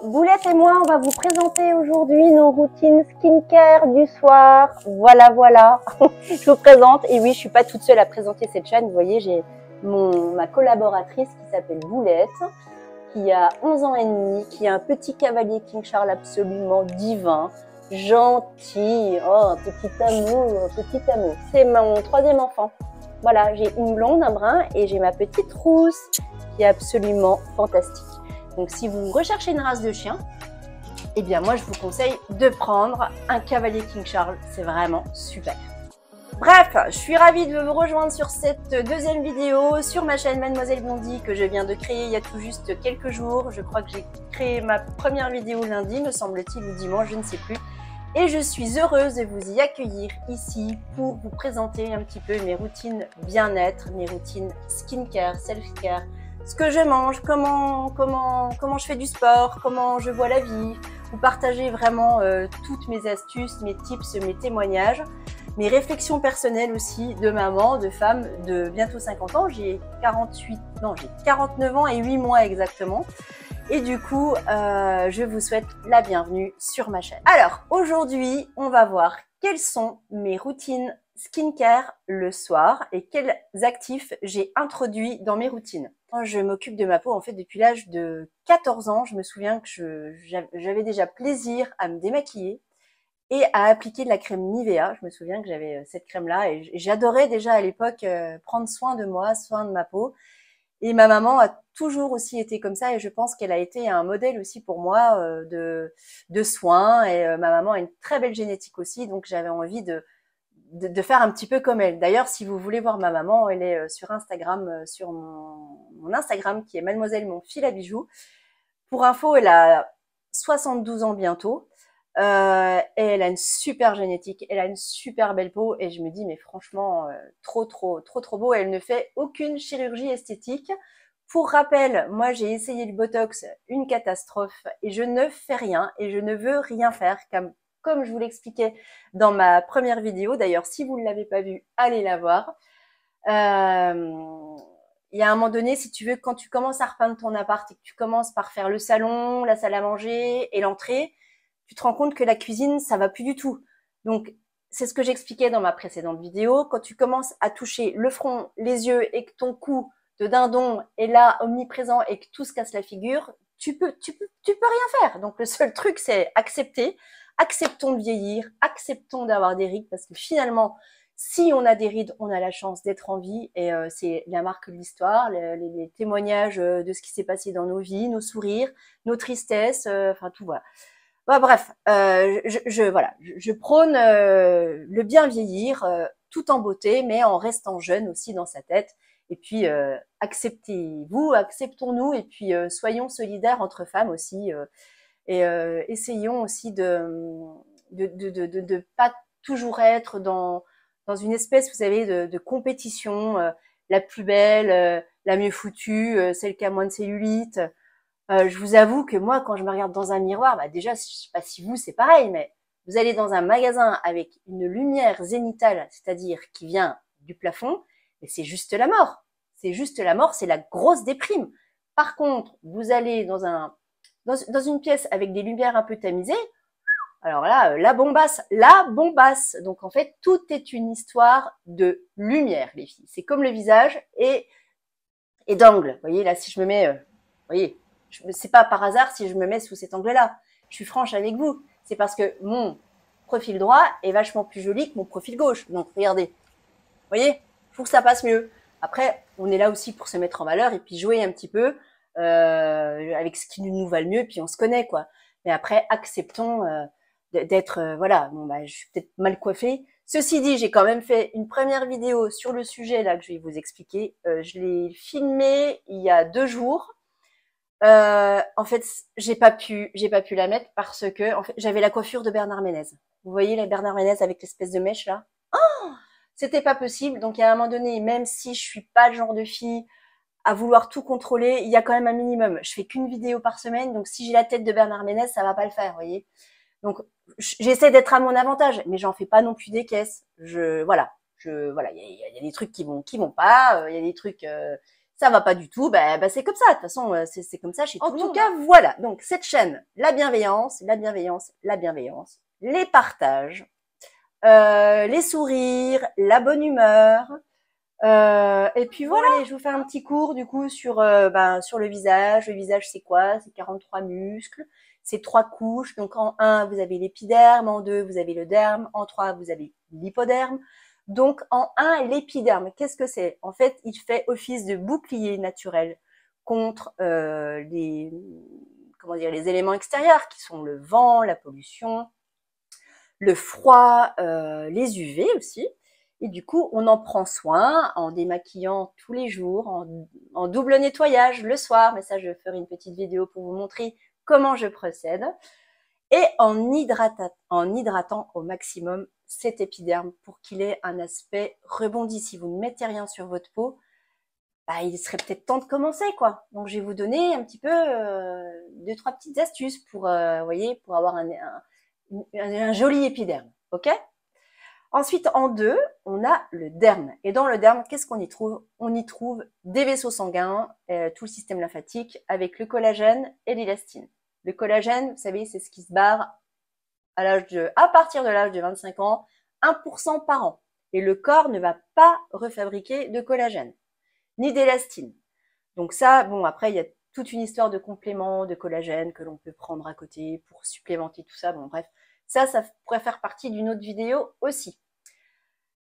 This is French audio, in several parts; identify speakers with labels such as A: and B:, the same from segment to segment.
A: Boulette et moi, on va vous présenter aujourd'hui nos routines skincare du soir. Voilà, voilà. Je vous présente. Et oui, je suis pas toute seule à présenter cette chaîne. Vous voyez, j'ai ma collaboratrice qui s'appelle Boulette, qui a 11 ans et demi, qui a un petit cavalier King Charles absolument divin, gentil. Oh, un petit amour, un petit amour. C'est mon troisième enfant. Voilà, j'ai une blonde, un brun, et j'ai ma petite rousse qui est absolument fantastique. Donc, si vous recherchez une race de chien, eh bien, moi, je vous conseille de prendre un cavalier King Charles. C'est vraiment super. Bref, je suis ravie de vous rejoindre sur cette deuxième vidéo sur ma chaîne Mademoiselle Blondie que je viens de créer il y a tout juste quelques jours. Je crois que j'ai créé ma première vidéo lundi, me semble-t-il, ou dimanche, je ne sais plus. Et je suis heureuse de vous y accueillir ici pour vous présenter un petit peu mes routines bien-être, mes routines skincare, self-care, ce que je mange, comment je fais du sport, comment je vois la vie, vous partager vraiment toutes mes astuces, mes tips, mes témoignages, mes réflexions personnelles aussi de maman, de femme de bientôt 50 ans. J'ai 49 ans et 8 mois exactement. Et du coup, je vous souhaite la bienvenue sur ma chaîne. Alors, aujourd'hui, on va voir quelles sont mes routines skincare le soir et quels actifs j'ai introduits dans mes routines. Je m'occupe de ma peau en fait depuis l'âge de 14 ans. Je me souviens que j'avais déjà plaisir à me démaquiller et à appliquer de la crème Nivea. Je me souviens que j'avais cette crème-là et j'adorais déjà à l'époque prendre soin de moi, soin de ma peau. Et ma maman a toujours aussi été comme ça et je pense qu'elle a été un modèle aussi pour moi de soins. Et ma maman a une très belle génétique aussi, donc j'avais envie de faire un petit peu comme elle. D'ailleurs, si vous voulez voir ma maman, elle est sur Instagram, sur mon Instagram qui est Mademoiselle Mon Fil à Bijoux. Pour info, elle a 72 ans bientôt. Et elle a une super génétique, elle a une super belle peau et je me dis mais franchement trop beau. Elle ne fait aucune chirurgie esthétique. Pour rappel, moi j'ai essayé le Botox, une catastrophe et je ne fais rien et je ne veux rien faire comme je vous l'expliquais dans ma première vidéo. D'ailleurs, si vous ne l'avez pas vue, allez la voir. Il y a un moment donné, si tu veux, quand tu commences à repeindre ton appart et que tu commences par faire le salon, la salle à manger et l'entrée, tu te rends compte que la cuisine, ça va plus du tout. Donc, c'est ce que j'expliquais dans ma précédente vidéo. Quand tu commences à toucher le front, les yeux et que ton cou de dindon est là, omniprésent et que tout se casse la figure, tu peux rien faire. Donc, le seul truc, c'est accepter. Acceptons de vieillir, acceptons d'avoir des rides parce que finalement, si on a des rides, on a la chance d'être en vie et c'est la marque de l'histoire, les témoignages de ce qui s'est passé dans nos vies, nos sourires, nos tristesses, enfin tout voilà. Bah, bref, je prône le bien vieillir, tout en beauté, mais en restant jeune aussi dans sa tête. Et puis acceptez-vous, acceptons-nous, et puis soyons solidaires entre femmes aussi, et essayons aussi de pas toujours être dans une espèce, vous savez, de compétition, la plus belle, la mieux foutue, celle qui a moins de cellulite. Je vous avoue que moi, quand je me regarde dans un miroir, bah déjà, je sais pas si vous, c'est pareil, mais vous allez dans un magasin avec une lumière zénitale, c'est-à-dire qui vient du plafond, et c'est juste la mort. C'est juste la mort, c'est la grosse déprime. Par contre, vous allez dans une pièce avec des lumières un peu tamisées, alors là, la bombasse. Donc en fait, tout est une histoire de lumière, les filles. C'est comme le visage et d'angle. Vous voyez, là, si je me mets, vous voyez, c'est pas par hasard si je me mets sous cet angle-là. Je suis franche avec vous. C'est parce que mon profil droit est vachement plus joli que mon profil gauche. Donc, regardez. Vous voyez, pour que ça passe mieux. Après, on est là aussi pour se mettre en valeur et puis jouer un petit peu avec ce qui nous va le mieux. Et puis, on se connaît, quoi. Mais après, acceptons d'être, voilà, bon, bah, je suis peut-être mal coiffée. Ceci dit, j'ai quand même fait une première vidéo sur le sujet là que je vais vous expliquer. Je l'ai filmée il y a 2 jours. En fait, j'ai pas pu la mettre parce que en fait, j'avais la coiffure de Bernard Ménez. Vous voyez la Bernard Ménez avec l'espèce de mèche là. Oh, c'était pas possible. Donc à un moment donné, même si je suis pas le genre de fille à vouloir tout contrôler, il y a quand même un minimum. Je fais qu'une vidéo par semaine, donc si j'ai la tête de Bernard Ménez, ça va pas le faire, vous voyez. Donc j'essaie d'être à mon avantage, mais j'en fais pas non plus des caisses. Voilà, il y a des trucs qui vont pas, il y a des trucs ça va pas du tout, c'est comme ça. De toute façon, c'est comme ça chez tout le monde. En tout cas, voilà. Donc, cette chaîne, la bienveillance, la bienveillance, la bienveillance, les partages, les sourires, la bonne humeur. Et puis voilà, allez, je vous fais un petit cours du coup sur le visage. Le visage, c'est quoi? C'est 43 muscles, c'est 3 couches. Donc en 1, vous avez l'épiderme, en 2, vous avez le derme, en 3, vous avez l'hypoderme. Donc en 1, l'épiderme, qu'est-ce que c'est? En fait, il fait office de bouclier naturel contre les éléments extérieurs qui sont le vent, la pollution, le froid, les UV aussi. Et du coup, on en prend soin en démaquillant tous les jours, en double nettoyage le soir. Mais ça, je ferai une petite vidéo pour vous montrer comment je procède. Et en hydratant au maximum cet épiderme pour qu'il ait un aspect rebondi. Si vous ne mettez rien sur votre peau, il serait peut-être temps de commencer, quoi. Donc, je vais vous donner un petit peu 2-3 petites astuces pour, pour avoir un joli épiderme, ok? Ensuite, en 2, on a le derme. Et dans le derme, qu'est-ce qu'on y trouve? On y trouve des vaisseaux sanguins, tout le système lymphatique, avec le collagène et l'élastine. Le collagène, vous savez, c'est ce qui se barre à partir de l'âge de 25 ans, 1% par an. Et le corps ne va pas refabriquer de collagène, ni d'élastine. Donc ça, bon, après, il y a toute une histoire de compléments de collagène que l'on peut prendre à côté pour supplémenter tout ça. Bon, bref, ça pourrait faire partie d'une autre vidéo aussi.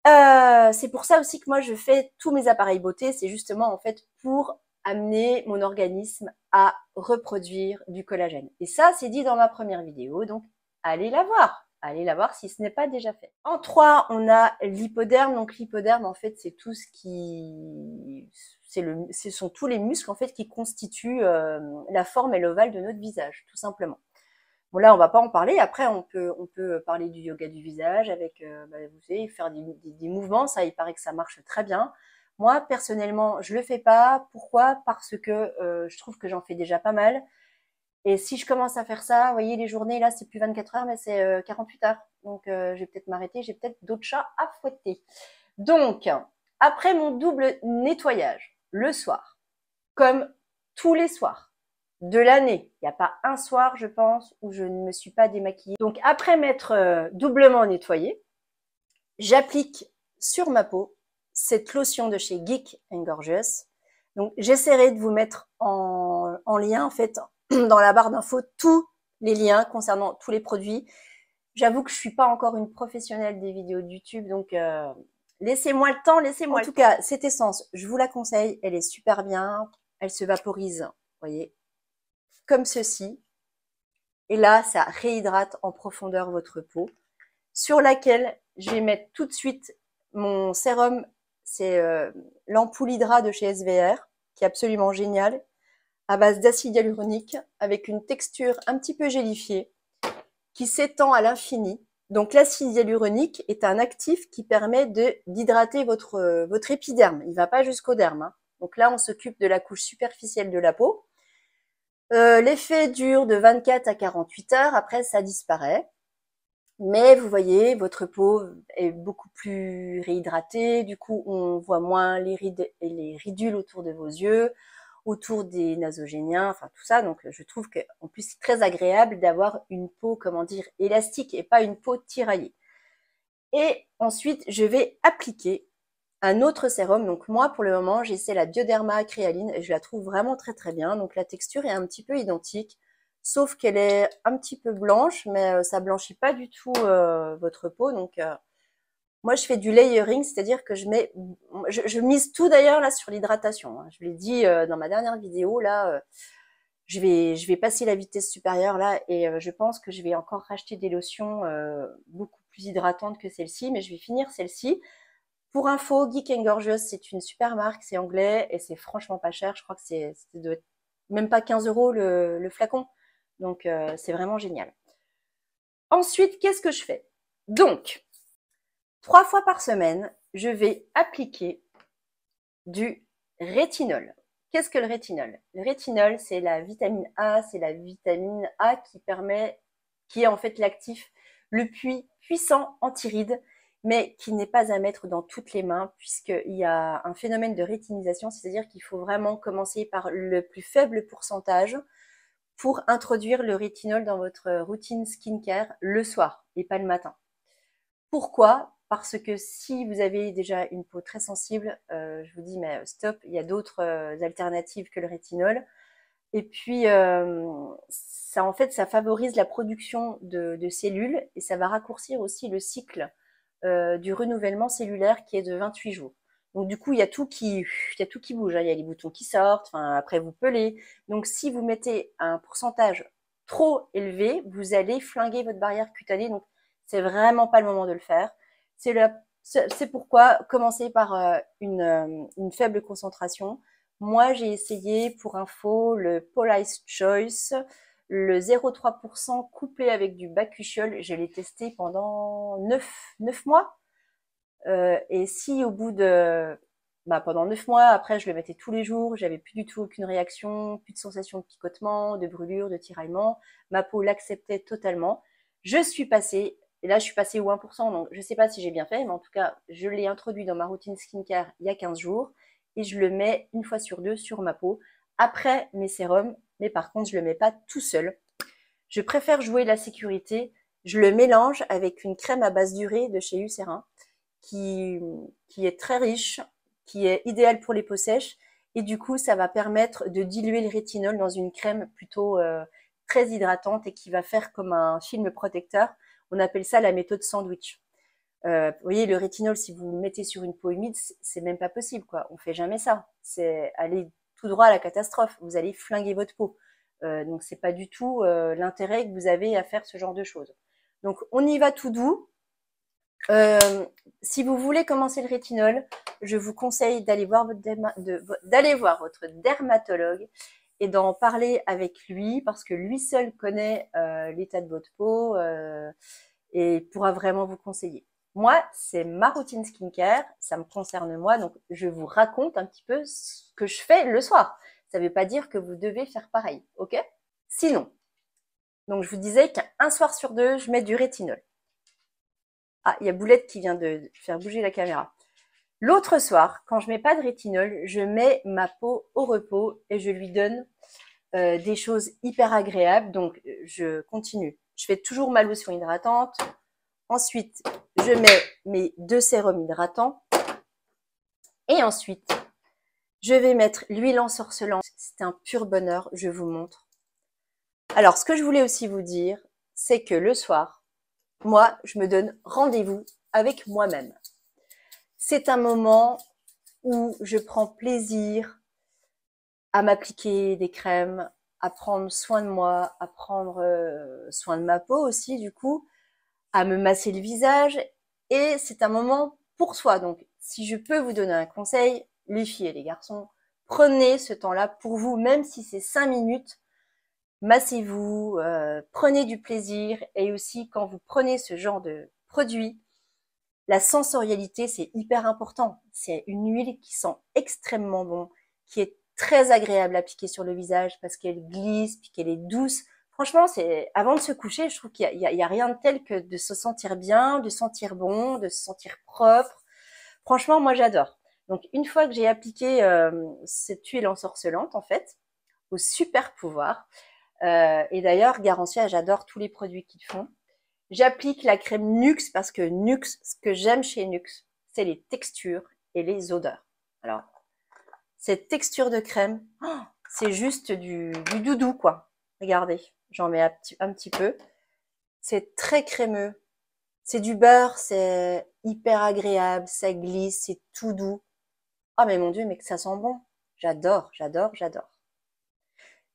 A: C'est pour ça aussi que moi, je fais tous mes appareils beauté. C'est justement, en fait, pour amener mon organisme à reproduire du collagène. Et ça, c'est dit dans ma première vidéo. Donc, allez la voir. Allez la voir si ce n'est pas déjà fait. En 3, on a l'hypoderme. Donc, l'hypoderme, en fait, c'est tout ce qui... Ce sont tous les muscles, en fait, qui constituent la forme et l'ovale de notre visage, tout simplement. Bon, là, on va pas en parler. Après, on peut parler du yoga du visage avec, vous savez, faire des mouvements. Ça, il paraît que ça marche très bien. Moi, personnellement, je le fais pas. Pourquoi? Parce que je trouve que j'en fais déjà pas mal. Et si je commence à faire ça, vous voyez, les journées, là, c'est plus 24 heures, mais c'est 48 heures. Donc, je vais peut-être m'arrêter. J'ai peut-être d'autres chats à fouetter. Donc, après mon double nettoyage, le soir, comme tous les soirs de l'année, il n'y a pas un soir, je pense, où je ne me suis pas démaquillée. Donc, après m'être doublement nettoyée, j'applique sur ma peau cette lotion de chez Geek & Gorgeous. Donc, j'essaierai de vous mettre en lien, en fait, dans la barre d'infos, tous les liens concernant tous les produits. J'avoue que je suis pas encore une professionnelle des vidéos de YouTube, donc laissez-moi le temps, laissez-moi. En tout cas, cette essence, je vous la conseille, elle est super bien, elle se vaporise, vous voyez, comme ceci. Et là, ça réhydrate en profondeur votre peau, sur laquelle je vais mettre tout de suite mon sérum. C'est l'ampoule Hydra de chez SVR, qui est absolument génial, à base d'acide hyaluronique, avec une texture un petit peu gélifiée, qui s'étend à l'infini. Donc l'acide hyaluronique est un actif qui permet d'hydrater votre épiderme. Il ne va pas jusqu'au derme, hein. Donc là, on s'occupe de la couche superficielle de la peau. L'effet dure de 24 à 48 heures. Après, ça disparaît. Mais vous voyez, votre peau est beaucoup plus réhydratée. Du coup, on voit moins les ridules autour de vos yeux, autour des nasogéniens, enfin tout ça. Donc, je trouve qu'en plus, c'est très agréable d'avoir une peau, comment dire, élastique et pas une peau tiraillée. Et ensuite, je vais appliquer un autre sérum. Donc, moi, pour le moment, j'essaie la Bioderma Créaline et je la trouve vraiment très, très bien. Donc, la texture est un petit peu identique, sauf qu'elle est un petit peu blanche, mais ça blanchit pas du tout votre peau. Donc, moi, je fais du layering, c'est-à-dire que je mise tout d'ailleurs là sur l'hydratation, hein. Je l'ai dit dans ma dernière vidéo, là, je vais passer la vitesse supérieure là et je pense que je vais encore racheter des lotions beaucoup plus hydratantes que celle-ci, mais je vais finir celle-ci. Pour info, Geek & Gorgeous, c'est une super marque, c'est anglais et c'est franchement pas cher. Je crois que c'est même pas 15 € le flacon. Donc, c'est vraiment génial. Ensuite, qu'est-ce que je fais? Donc, 3 fois par semaine, je vais appliquer du rétinol. Qu'est-ce que le rétinol? Le rétinol, c'est la vitamine A, c'est la vitamine A qui est en fait l'actif le plus puissant anti-rides, mais qui n'est pas à mettre dans toutes les mains, puisqu'il y a un phénomène de rétinisation, c'est-à-dire qu'il faut vraiment commencer par le plus faible pourcentage pour introduire le rétinol dans votre routine skincare le soir et pas le matin. Pourquoi? Parce que si vous avez déjà une peau très sensible, je vous dis mais stop, il y a d'autres alternatives que le rétinol. Et puis ça en fait ça favorise la production de cellules et ça va raccourcir aussi le cycle du renouvellement cellulaire qui est de 28 jours. Donc du coup, il y a tout qui bouge, hein. Il y a les boutons qui sortent, enfin, après vous pelez. Donc si vous mettez un pourcentage trop élevé, vous allez flinguer votre barrière cutanée. Donc c'est vraiment pas le moment de le faire. C'est pourquoi commencer par une faible concentration. Moi, j'ai essayé pour info le Police Choice, le 0,3% couplé avec du bakuchiol. Je l'ai testé pendant 9 mois. Et si au bout de pendant 9 mois, après je le mettais tous les jours, j'avais plus du tout aucune réaction, plus de sensation de picotement, de brûlure, de tiraillement, ma peau l'acceptait totalement. Je suis passée, et là je suis passée au 1%, donc je sais pas si j'ai bien fait, mais en tout cas je l'ai introduit dans ma routine skincare il y a 15 jours, et je le mets une fois sur deux sur ma peau, après mes sérums, mais par contre je le mets pas tout seul. Je préfère jouer la sécurité, je le mélange avec une crème à base d'urée de chez Eucerin, qui, qui est très riche, qui est idéal pour les peaux sèches. Et du coup, ça va permettre de diluer le rétinol dans une crème plutôt très hydratante et qui va faire comme un film protecteur. On appelle ça la méthode sandwich. Vous voyez, le rétinol, si vous le mettez sur une peau humide, c'est même pas possible, quoi. On fait jamais ça. C'est aller tout droit à la catastrophe. Vous allez flinguer votre peau. Donc, c'est pas du tout l'intérêt que vous avez à faire ce genre de choses. Donc, on y va tout doux. Si vous voulez commencer le rétinol, je vous conseille d'aller voir votre dermatologue et d'en parler avec lui parce que lui seul connaît l'état de votre peau et pourra vraiment vous conseiller. Moi, c'est ma routine skincare, ça me concerne moi, donc je vous raconte un petit peu ce que je fais le soir. Ça ne veut pas dire que vous devez faire pareil, ok? Sinon, donc je vous disais qu'un soir sur deux, je mets du rétinol. Ah, il y a Boulette qui vient de faire bouger la caméra. L'autre soir, quand je mets pas de rétinol, je mets ma peau au repos et je lui donne des choses hyper agréables. Donc, je continue. Je fais toujours ma lotion hydratante. Ensuite, je mets mes 2 sérums hydratants. Et ensuite, je vais mettre l'huile ensorcelante. C'est un pur bonheur, je vous montre. Alors, ce que je voulais aussi vous dire, c'est que le soir, moi, je me donne rendez-vous avec moi-même. C'est un moment où je prends plaisir à m'appliquer des crèmes, à prendre soin de moi, à prendre soin de ma peau aussi du coup, à me masser le visage. Et c'est un moment pour soi. Donc, si je peux vous donner un conseil, les filles et les garçons, prenez ce temps-là pour vous, même si c'est 5 minutes. Massez-vous, prenez du plaisir. Et aussi, quand vous prenez ce genre de produit, la sensorialité, c'est hyper important. C'est une huile qui sent extrêmement bon, qui est très agréable à appliquer sur le visage parce qu'elle glisse, puis qu'elle est douce. Franchement, c'est avant de se coucher, je trouve qu'il y a rien de tel que de se sentir bien, de sentir bon, de se sentir propre. Franchement, moi, j'adore. Donc, une fois que j'ai appliqué cette huile ensorcelante, en fait, au super pouvoir, et d'ailleurs, Garantia, j'adore tous les produits qu'ils font. J'applique la crème Nuxe parce que Nuxe, ce que j'aime chez Nuxe, c'est les textures et les odeurs. Alors, cette texture de crème, oh, c'est juste du doudou, quoi. Regardez, j'en mets un petit peu. C'est très crémeux. C'est du beurre, c'est hyper agréable, ça glisse, c'est tout doux. Ah, mais mon Dieu, mais que ça sent bon. J'adore, j'adore, j'adore.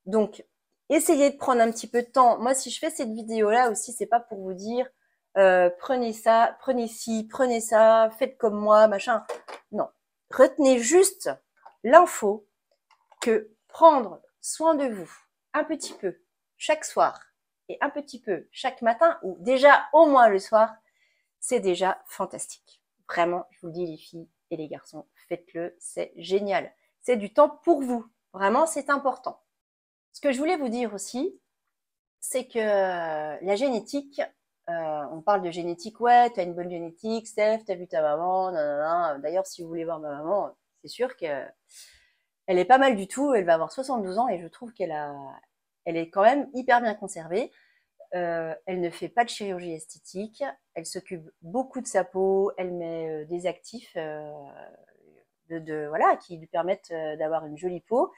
A: Donc, essayez de prendre un petit peu de temps. Moi, si je fais cette vidéo-là aussi, c'est pas pour vous dire prenez ça, prenez ci, prenez ça, faites comme moi, machin. Non. Retenez juste l'info que prendre soin de vous un petit peu chaque soir et un petit peu chaque matin, ou déjà au moins le soir, c'est déjà fantastique. Vraiment, je vous le dis les filles et les garçons, faites-le, c'est génial. C'est du temps pour vous. Vraiment, c'est important. Ce que je voulais vous dire aussi, c'est que la génétique, On parle de génétique, ouais, t'as une bonne génétique, Steph, t'as vu ta maman, nanana. D'ailleurs, si vous voulez voir ma maman, c'est sûr qu'elle est pas mal du tout. Elle va avoir 72 ans et je trouve elle est quand même hyper bien conservée. Elle ne fait pas de chirurgie esthétique. Elle s'occupe beaucoup de sa peau. Elle met des actifs voilà, qui lui permettent d'avoir une jolie peau.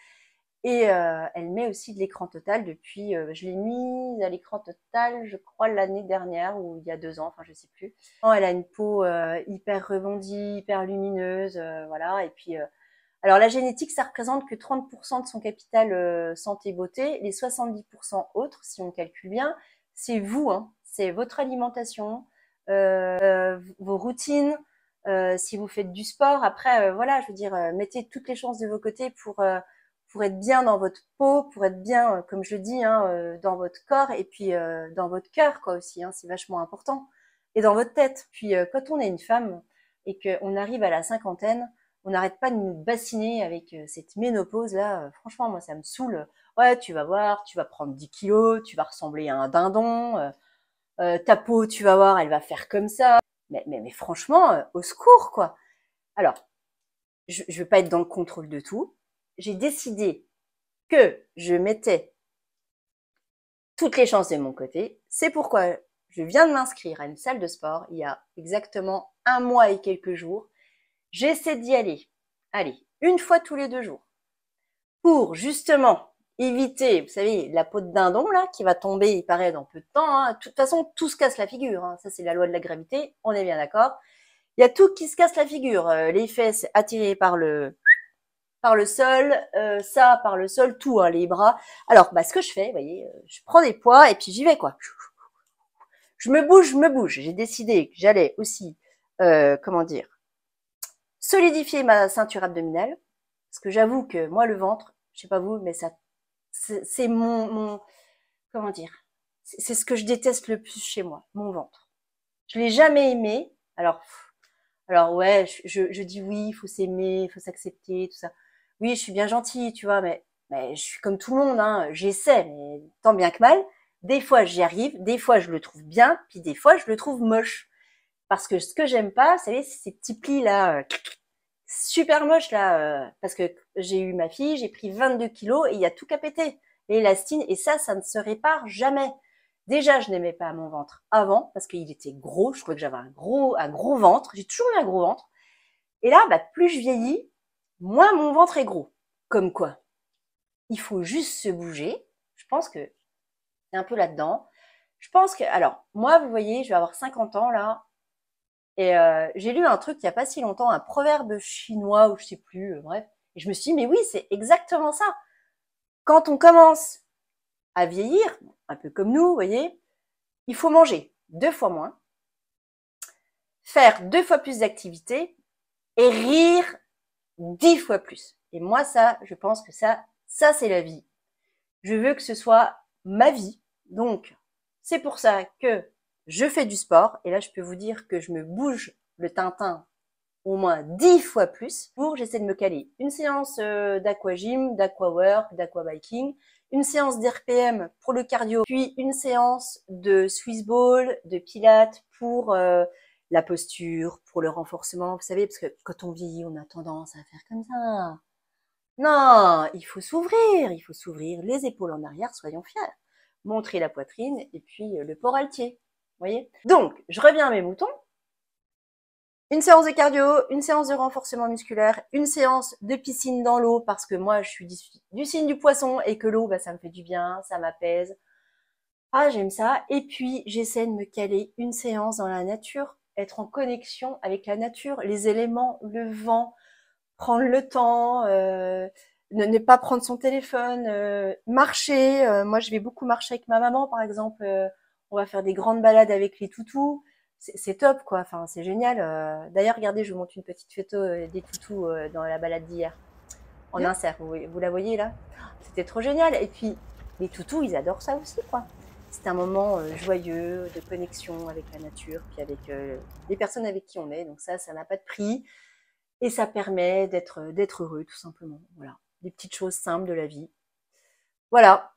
A: Et elle met aussi de l'écran total depuis, je l'ai mis à l'écran total, je crois, l'année dernière ou il y a 2 ans, enfin je sais plus. Elle a une peau hyper rebondie, hyper lumineuse, voilà. Et puis, alors la génétique, ça représente que 30% de son capital santé beauté, les 70% autres, si on calcule bien, c'est vous, hein, c'est votre alimentation, vos routines, si vous faites du sport. Après, voilà, je veux dire, mettez toutes les chances de vos côtés pour être bien dans votre peau, pour être bien, comme je le dis, hein, dans votre corps et puis dans votre cœur, quoi, aussi, hein, c'est vachement important. Et dans votre tête. Puis quand on est une femme et qu'on arrive à la cinquantaine, on n'arrête pas de nous bassiner avec cette ménopause là. Franchement, moi, ça me saoule. Ouais, tu vas voir, tu vas prendre 10 kilos, tu vas ressembler à un dindon. Ta peau, tu vas voir, elle va faire comme ça. Mais franchement, au secours, quoi. Alors, je veux pas être dans le contrôle de tout. J'ai décidé que je mettais toutes les chances de mon côté. C'est pourquoi je viens de m'inscrire à une salle de sport il y a exactement 1 mois et quelques jours. J'essaie d'y aller, allez, une fois tous les 2 jours, pour justement éviter, vous savez, la peau de dindon là qui va tomber, il paraît, dans peu de temps. Hein. De toute façon, tout se casse la figure. Hein. Ça, c'est la loi de la gravité. On est bien d'accord. Il y a tout qui se casse la figure. Les fesses attirées par le sol, ça par le sol, tout, hein, les bras. Alors, bah, ce que je fais, vous voyez, je prends des poids et puis j'y vais, quoi. Je me bouge. J'ai décidé que j'allais aussi, comment dire, solidifier ma ceinture abdominale. Parce que j'avoue que moi, le ventre, je sais pas vous, mais ça, c'est comment dire, c'est ce que je déteste le plus chez moi, mon ventre. Je l'ai jamais aimé. Alors ouais, je dis oui, il faut s'aimer, il faut s'accepter, tout ça. Oui, je suis bien gentille, tu vois, mais je suis comme tout le monde, hein. J'essaie, mais tant bien que mal. Des fois, j'y arrive, des fois, je le trouve bien, puis des fois, je le trouve moche. Parce que ce que j'aime pas, vous savez, c'est ces petits plis là, super moches là, parce que j'ai eu ma fille, j'ai pris 22 kilos et il y a tout qu'à péter. L'élastine, et ça ne se répare jamais. Déjà, je n'aimais pas mon ventre avant parce qu'il était gros. Je trouvais que j'avais un gros ventre. J'ai toujours eu un gros ventre. Et là, bah, plus je vieillis, moins mon ventre est gros. Comme quoi, il faut juste se bouger. Je pense que c'est un peu là-dedans. Je pense que, alors, moi, vous voyez, je vais avoir 50 ans là. Et j'ai lu un truc il n'y a pas si longtemps, un proverbe chinois ou je sais plus, bref. Et je me suis dit, mais oui, c'est exactement ça. Quand on commence à vieillir, un peu comme nous, vous voyez, il faut manger 2 fois moins, faire 2 fois plus d'activités et rire 10 fois plus. Et moi, ça, je pense que ça c'est la vie. Je veux que ce soit ma vie. Donc, c'est pour ça que je fais du sport. Et là, je peux vous dire que je me bouge le tintin au moins 10 fois plus. J'essaie de me caler une séance d'aquagym, d'aquawork, d'aquabiking, une séance d'RPM pour le cardio, puis une séance de Swiss ball, de pilates pour la posture, pour le renforcement. Vous savez, parce que quand on vieillit, on a tendance à faire comme ça. Non, il faut s'ouvrir, les épaules en arrière, soyons fiers. Montrer la poitrine et puis le port altier. Vous voyez? Donc, je reviens à mes moutons. Une séance de cardio, une séance de renforcement musculaire, une séance de piscine dans l'eau parce que moi je suis du signe du poisson et que l'eau, bah, ça me fait du bien, ça m'apaise. Ah, j'aime ça. Et puis j'essaie de me caler une séance dans la nature, être en connexion avec la nature, les éléments, le vent, prendre le temps, ne pas prendre son téléphone, marcher. Moi je vais beaucoup marcher avec ma maman par exemple. On va faire des grandes balades avec les toutous. C'est top quoi, enfin c'est génial. D'ailleurs regardez, je vous montre une petite photo des toutous dans la balade d'hier en insert. Vous la voyez là? C'était trop génial. Et puis les toutous, ils adorent ça aussi quoi. C'est un moment joyeux de connexion avec la nature, puis avec les personnes avec qui on est. Donc ça n'a pas de prix et ça permet d'être heureux tout simplement. Voilà, des petites choses simples de la vie. Voilà.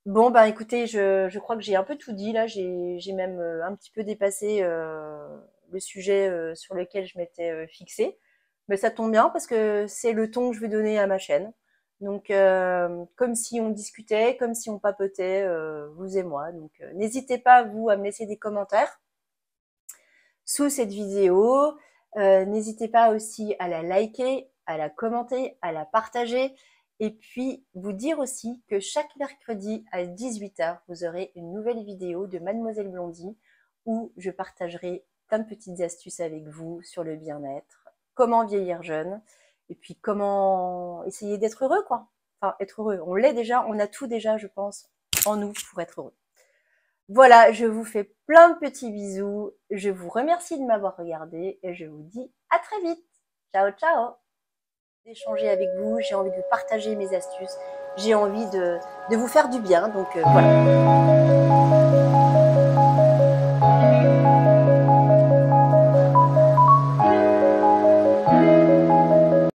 A: Bon, bah écoutez, je crois que j'ai un peu tout dit là. J'ai même un petit peu dépassé le sujet sur lequel je m'étais fixée. Mais ça tombe bien parce que c'est le ton que je vais donner à ma chaîne. Donc, comme si on discutait, comme si on papotait, vous et moi. Donc, n'hésitez pas, vous, à me laisser des commentaires sous cette vidéo. N'hésitez pas aussi à la liker, à la commenter, à la partager. Et puis, vous dire aussi que chaque mercredi à 18h, vous aurez une nouvelle vidéo de Mademoiselle Blondie où je partagerai plein de petites astuces avec vous sur le bien-être, comment vieillir jeune, et puis comment essayer d'être heureux, quoi. Enfin, être heureux. On l'est déjà, on a tout déjà, je pense, en nous pour être heureux. Voilà, je vous fais plein de petits bisous. Je vous remercie de m'avoir regardé et je vous dis à très vite. Ciao, ciao. D'échanger avec vous, j'ai envie de vous partager mes astuces, j'ai envie de vous faire du bien. Donc voilà.